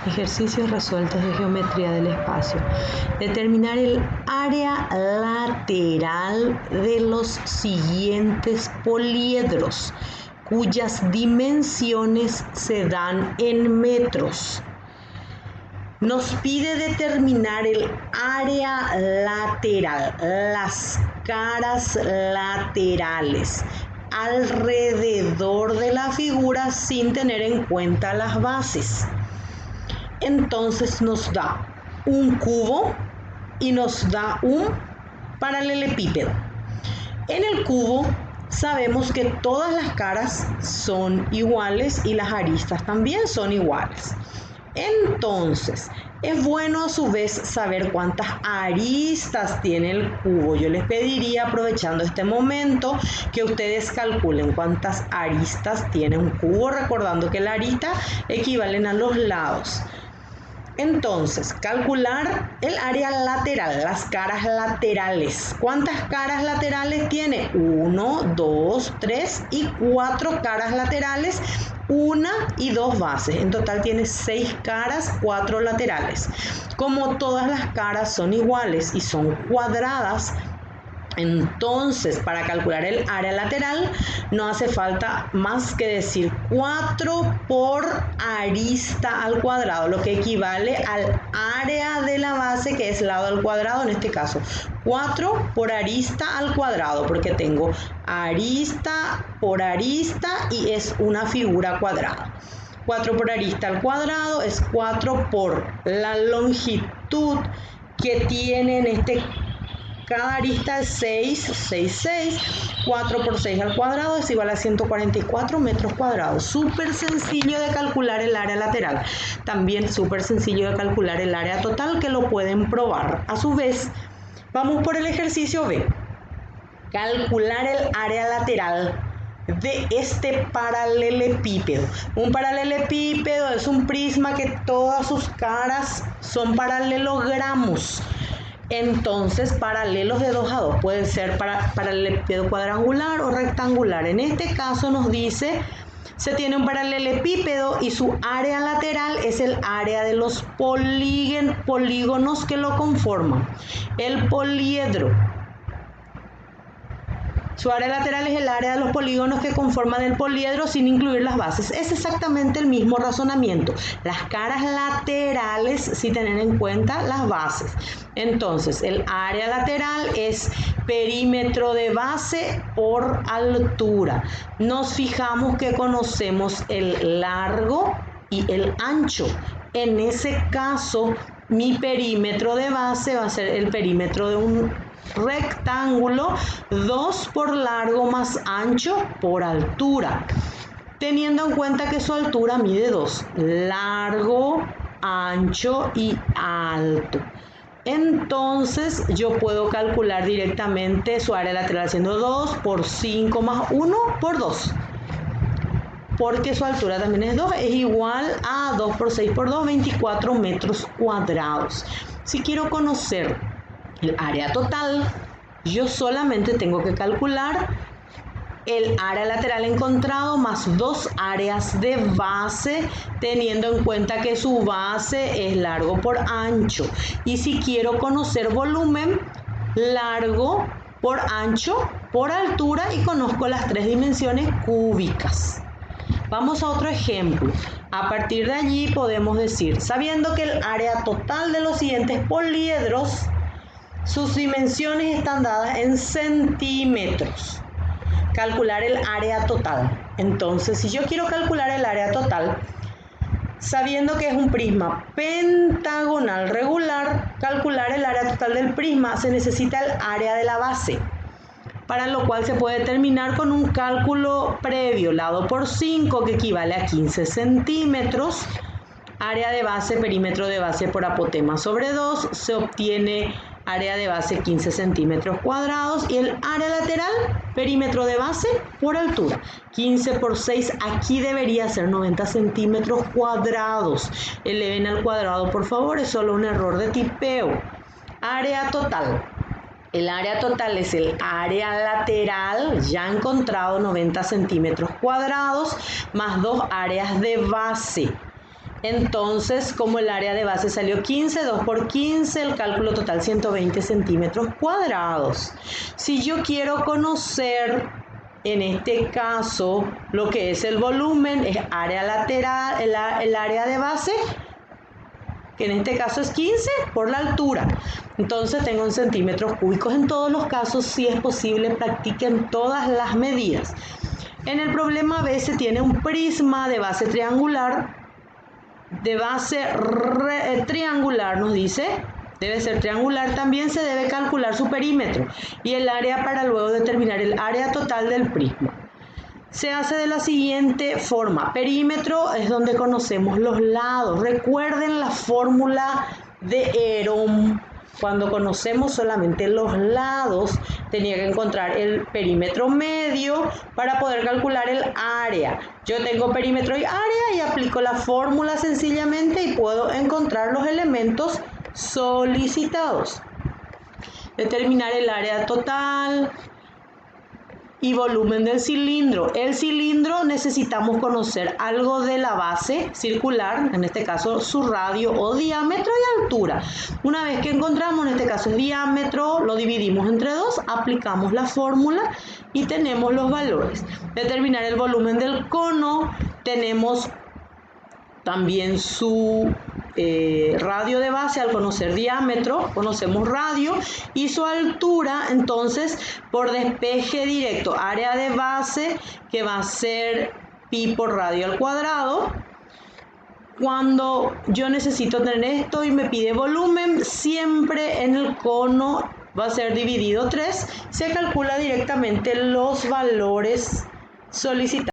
Ejercicios resueltos de geometría del espacio. Determinar el área lateral de los siguientes poliedros, cuyas dimensiones se dan en metros. Nos pide determinar el área lateral, las caras laterales, alrededor de la figura sin tener en cuenta las bases. Entonces nos da un cubo y nos da un paralelepípedo. En el cubo sabemos que todas las caras son iguales y las aristas también son iguales. Entonces, es bueno a su vez saber cuántas aristas tiene el cubo. Yo les pediría, aprovechando este momento, que ustedes calculen cuántas aristas tiene un cubo, recordando que la arista equivalen a los lados. Entonces, calcular el área lateral, las caras laterales. ¿Cuántas caras laterales tiene? 1, 2, 3 y 4 caras laterales, 1 y 2 bases. En total tiene 6 caras, 4 laterales. Como todas las caras son iguales y son cuadradas, entonces, para calcular el área lateral no hace falta más que decir 4 por arista al cuadrado, lo que equivale al área de la base, que es lado al cuadrado en este caso. 4 por arista al cuadrado, porque tengo arista por arista y es una figura cuadrada. 4 por arista al cuadrado es 4 por la longitud que tiene en este cada arista es 6, 4 por 6 al cuadrado es igual a 144 metros cuadrados. Súper sencillo de calcular el área lateral. También súper sencillo de calcular el área total, que lo pueden probar. A su vez, vamos por el ejercicio B. Calcular el área lateral de este paralelepípedo. Un paralelepípedo es un prisma que todas sus caras son paralelogramos. Entonces, paralelos de 2 a 2 puede ser paralelepípedo cuadrangular o rectangular. En este caso nos dice, se tiene un paralelepípedo y su área lateral es el área de los polígonos que lo conforman. El poliedro. Su área lateral es el área de los polígonos que conforman el poliedro sin incluir las bases. Es exactamente el mismo razonamiento. Las caras laterales sin tener en cuenta las bases. Entonces, el área lateral es perímetro de base por altura. Nos fijamos que conocemos el largo y el ancho. En ese caso, mi perímetro de base va a ser el perímetro de un rectángulo, 2 por largo más ancho por altura, teniendo en cuenta que su altura mide 2, largo, ancho y alto. Entonces yo puedo calcular directamente su área lateral haciendo 2 por 5 más 1 por 2, porque su altura también es 2, es igual a 2 por 6 por 2, 24 metros cuadrados. Si quiero conocer el área total, yo solamente tengo que calcular el área lateral encontrado más 2 áreas de base, teniendo en cuenta que su base es largo por ancho. Y si quiero conocer volumen, largo por ancho por altura, y conozco las 3 dimensiones cúbicas. Vamos a otro ejemplo. A partir de allí podemos decir, sabiendo que el área total de los siguientes poliedros, sus dimensiones están dadas en centímetros. Calcular el área total. Entonces, si yo quiero calcular el área total, sabiendo que es un prisma pentagonal regular, calcular el área total del prisma se necesita el área de la base, para lo cual se puede determinar con un cálculo previo, lado por 5, que equivale a 15 centímetros. Área de base, perímetro de base por apotema sobre 2, se obtiene área de base 15 centímetros cuadrados, y el área lateral, perímetro de base por altura. 15 por 6, aquí debería ser 90 centímetros cuadrados. Eleven al cuadrado, por favor, es solo un error de tipeo. Área total. El área total es el área lateral, ya encontrado, 90 centímetros cuadrados, más 2 áreas de base. Entonces, como el área de base salió 15, 2 por 15, el cálculo total 120 centímetros cuadrados. Si yo quiero conocer, en este caso, lo que es el volumen, es área lateral, el área de base, que en este caso es 15 por la altura. Entonces tengo en centímetros cúbicos. En todos los casos, si es posible, practiquen todas las medidas. En el problema B se tiene un prisma de base triangular, triangular nos dice, debe ser triangular, también se debe calcular su perímetro y el área para luego determinar el área total del prisma. Se hace de la siguiente forma. Perímetro es donde conocemos los lados. Recuerden la fórmula de Herón. Cuando conocemos solamente los lados, tenía que encontrar el perímetro medio para poder calcular el área. Yo tengo perímetro y área y aplico la fórmula sencillamente y puedo encontrar los elementos solicitados. Determinar el área total y volumen del cilindro. El cilindro necesitamos conocer algo de la base circular, en este caso su radio o diámetro y altura. Una vez que encontramos, en este caso es diámetro, lo dividimos entre 2, aplicamos la fórmula y tenemos los valores. Determinar el volumen del cono, tenemos también su radio de base. Al conocer diámetro, conocemos radio y su altura, entonces por despeje directo, área de base que va a ser pi por radio al cuadrado. Cuando yo necesito tener esto y me pide volumen, siempre en el cono va a ser dividido 3, se calcula directamente los valores solicitados.